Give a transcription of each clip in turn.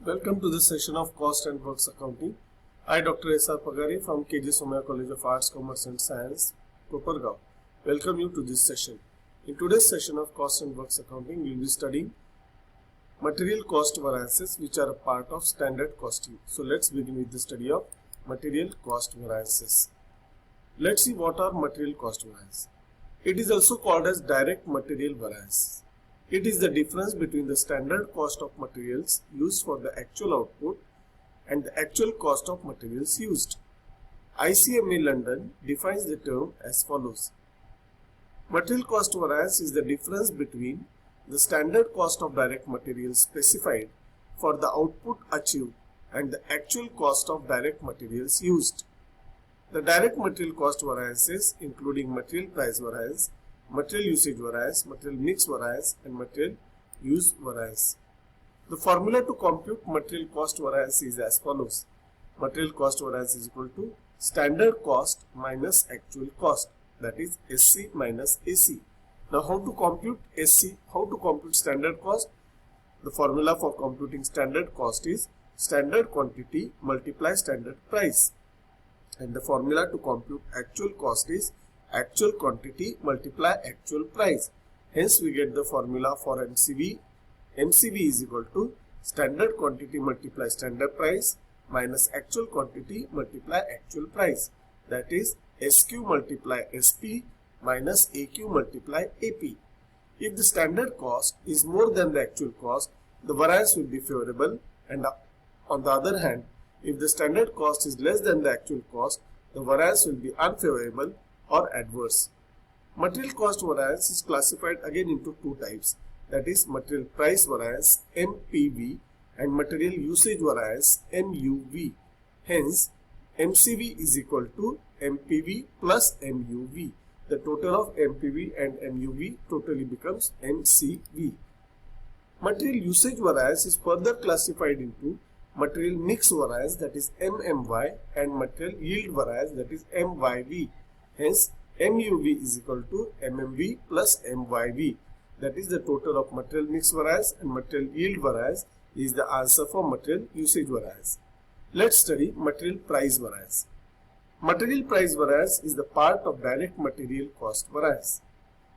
Welcome to this session of Cost and Works Accounting. I, Dr. S.R. Pagari from KG Somaiya College of Arts, Commerce and Science, Kopargaon. Welcome you to this session. In today's session of Cost and Works Accounting, we will be studying material cost variances which are a part of standard costing. So let's begin with the study of material cost variances. Let's see what are material cost variances. It is also called as direct material variance. It is the difference between the standard cost of materials used for the actual output and the actual cost of materials used. ICMA London defines the term as follows. Material cost variance is the difference between the standard cost of direct materials specified for the output achieved and the actual cost of direct materials used. The direct material cost variances, including material price variance, material usage variance, material mix variance, and material use variance. The formula to compute material cost variance is as follows. Material cost variance is equal to standard cost minus actual cost, that is SC minus AC. Now how to compute SC? How to compute standard cost? The formula for computing standard cost is standard quantity multiply standard price. And the formula to compute actual cost is actual quantity multiply actual price. Hence we get the formula for MCV. MCV is equal to standard quantity multiply standard price minus actual quantity multiply actual price. That is SQ multiply SP minus AQ multiply AP. If the standard cost is more than the actual cost, the variance will be favorable, and on the other hand, if the standard cost is less than the actual cost, the variance will be unfavorable or adverse. Material cost variance is classified again into two types, that is material price variance MPV and material usage variance MUV. Hence, MCV is equal to MPV plus MUV. The total of MPV and MUV totally becomes MCV. Material usage variance is further classified into material mix variance, that is MMY, and material yield variance, that is MYV. Hence, MUV is equal to MMV plus MYV. That is the total of material mix variance and material yield variance is the answer for material usage variance. Let's study material price variance. Material price variance is the part of direct material cost variance.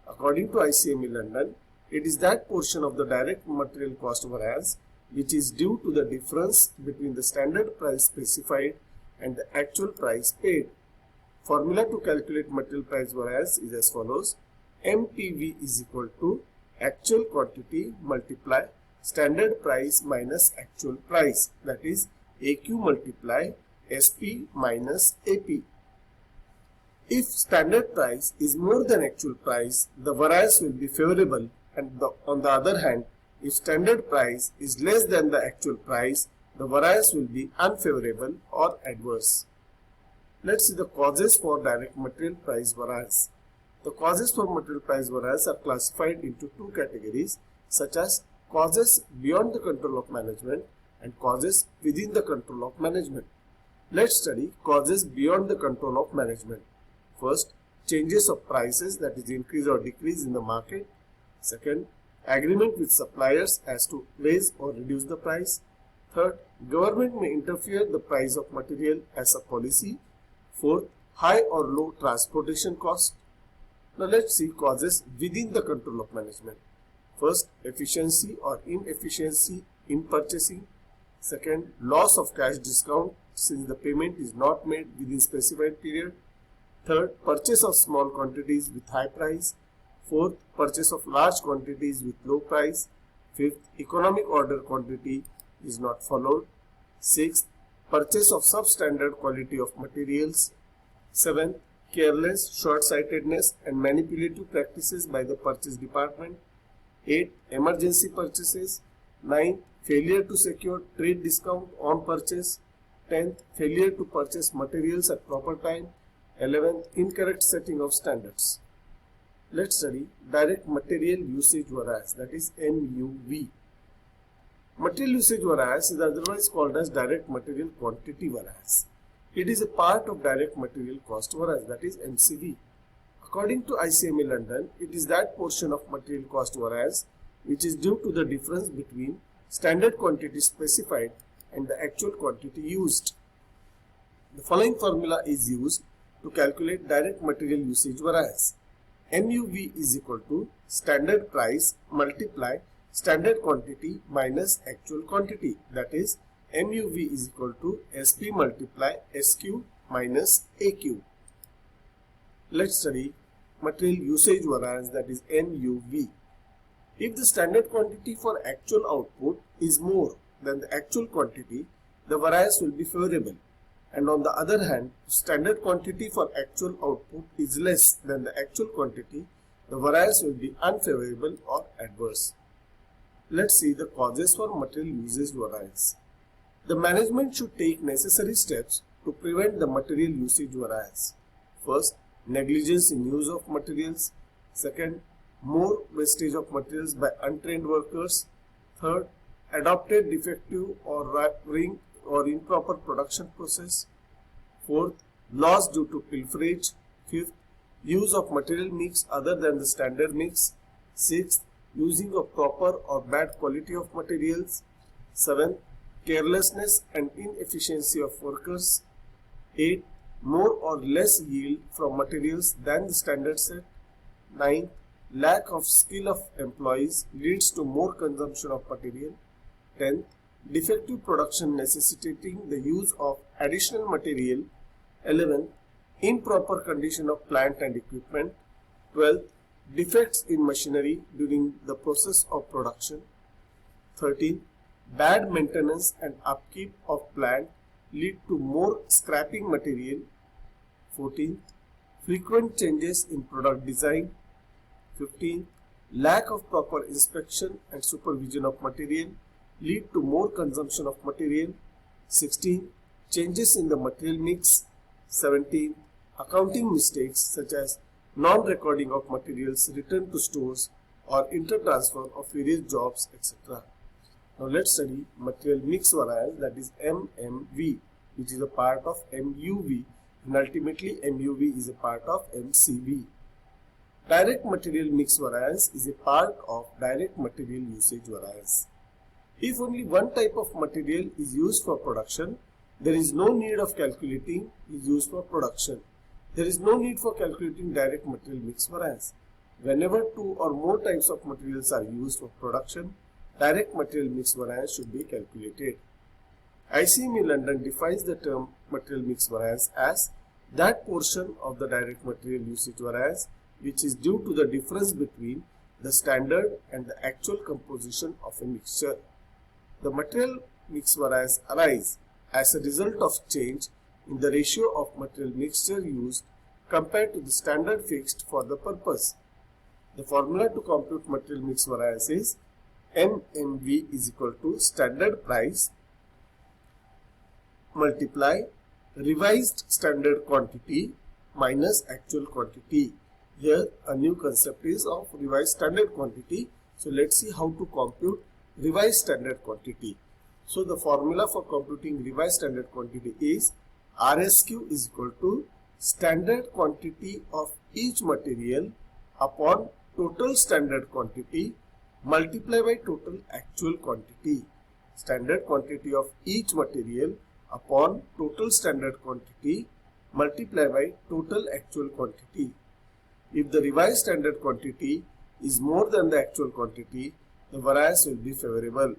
According to ICMA London, it is that portion of the direct material cost variance which is due to the difference between the standard price specified and the actual price paid. Formula to calculate material price variance is as follows. MPV is equal to actual quantity multiply standard price minus actual price, that is AQ multiply SP minus AP. If standard price is more than actual price, the variance will be favorable, and on the other hand, if standard price is less than the actual price, the variance will be unfavorable or adverse. Let's see the causes for direct material price variance. The causes for material price variance are classified into two categories, such as causes beyond the control of management and causes within the control of management. Let's study causes beyond the control of management. First, changes of prices, that is increase or decrease in the market. Second, agreement with suppliers as to raise or reduce the price. Third, government may interfere the price of material as a policy. Fourth, high or low transportation cost. Now let's see causes within the control of management. First, efficiency or inefficiency in purchasing. Second, loss of cash discount since the payment is not made within specified period. Third, purchase of small quantities with high price. Fourth, purchase of large quantities with low price. Fifth, economic order quantity is not followed. Sixth, purchase of substandard quality of materials. Seventh, careless, short-sightedness and manipulative practices by the purchase department. Eighth, emergency purchases. Ninth, failure to secure trade discount on purchase. 10th, failure to purchase materials at proper time. 11th, incorrect setting of standards. Let's study direct material usage variance, that is MUV. Material usage variance is otherwise called as direct material quantity variance. It is a part of direct material cost variance, that is MCV. According to ICMA London, it is that portion of material cost variance which is due to the difference between standard quantity specified and the actual quantity used. The following formula is used to calculate direct material usage variance. MUV is equal to standard price multiply standard quantity minus actual quantity, that is MUV is equal to SP multiply SQ minus AQ. Let's study material usage variance, that is MUV. If the standard quantity for actual output is more than the actual quantity, the variance will be favorable. And on the other hand, if standard quantity for actual output is less than the actual quantity, the variance will be unfavorable or adverse. Let's see the causes for material usage variance. The management should take necessary steps to prevent the material usage variance. First, negligence in use of materials. Second, more wastage of materials by untrained workers. Third, adopted defective or improper production process. Fourth, loss due to pilferage. Fifth, use of material mix other than the standard mix. Sixth, using of proper or bad quality of materials. Seventh, carelessness and inefficiency of workers. 8. More or less yield from materials than the standard set. 9. Lack of skill of employees leads to more consumption of material. 10. Defective production necessitating the use of additional material. 11. Improper condition of plant and equipment. 12. Defects in machinery during the process of production. 13. Bad maintenance and upkeep of plant lead to more scrapping material. 14. Frequent changes in product design. 15. Lack of proper inspection and supervision of material lead to more consumption of material. 16. Changes in the material mix. 17. Accounting mistakes such as non-recording of materials returned to stores or intertransfer of various jobs, etc. Now let's study material mix variance, that is MMV, which is a part of MUV, and ultimately MUV is a part of MCV. Direct material mix variance is a part of direct material usage variance. If only one type of material is used for production, there is no need of calculating is used for production. There is no need for calculating direct material mix variance. Whenever two or more types of materials are used for production, direct material mix variance should be calculated. ICME London defines the term material mix variance as that portion of the direct material usage variance which is due to the difference between the standard and the actual composition of a mixture. The material mix variance arises as a result of change in the ratio of material mixture used compared to the standard fixed for the purpose. The formula to compute material mix variance is MMV is equal to standard price multiply revised standard quantity minus actual quantity. Here a new concept is of revised standard quantity. So let's see how to compute revised standard quantity. So the formula for computing revised standard quantity is RSQ is equal to standard quantity of each material upon total standard quantity multiplied by total actual quantity. Standard quantity of each material upon total standard quantity multiplied by total actual quantity. If the revised standard quantity is more than the actual quantity, the variance will be favorable.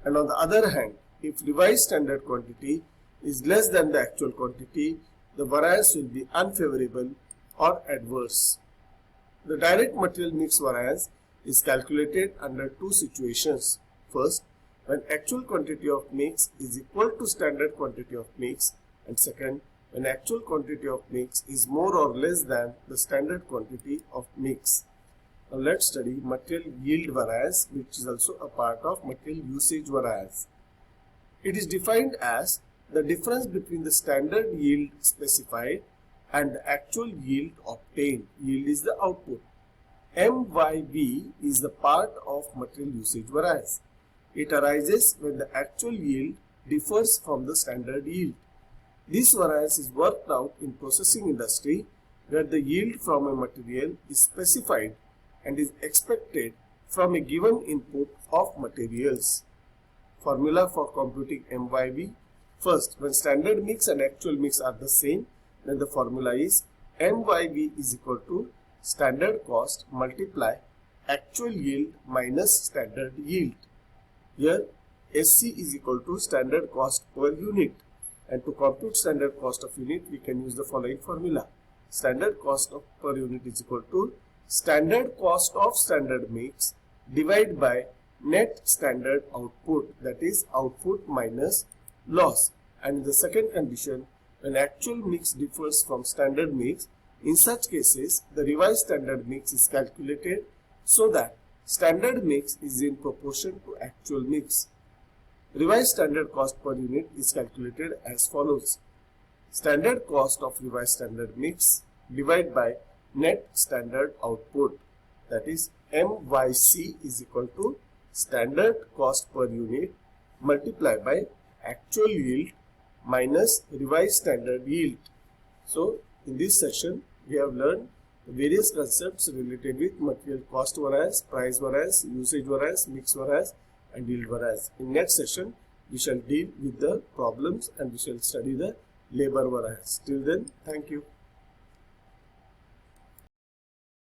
And on the other hand, if revised standard quantity is less than the actual quantity, the variance will be unfavorable or adverse. The direct material mix variance is calculated under two situations. First, when actual quantity of mix is equal to standard quantity of mix, and second, when actual quantity of mix is more or less than the standard quantity of mix. Now let's study material yield variance, which is also a part of material usage variance. It is defined as the difference between the standard yield specified and the actual yield obtained. Yield is the output. MYV is the part of material usage variance. It arises when the actual yield differs from the standard yield. This variance is worked out in processing industry where the yield from a material is specified and is expected from a given input of materials. Formula for computing MYV. First, when standard mix and actual mix are the same, then the formula is MYV is equal to standard cost multiply actual yield minus standard yield. Here SC is equal to standard cost per unit, and to compute standard cost of unit we can use the following formula. Standard cost of per unit is equal to standard cost of standard mix divided by net standard output, that is output minus loss. And in the second condition, when actual mix differs from standard mix, in such cases the revised standard mix is calculated so that standard mix is in proportion to actual mix. Revised standard cost per unit is calculated as follows. Standard cost of revised standard mix divided by net standard output, that is MYC is equal to standard cost per unit multiplied by actual yield minus revised standard yield. So in this session we have learned various concepts related with material cost variance, price variance, usage variance, mix variance and yield variance. In next session we shall deal with the problems and we shall study the labor variance. Till then, thank you.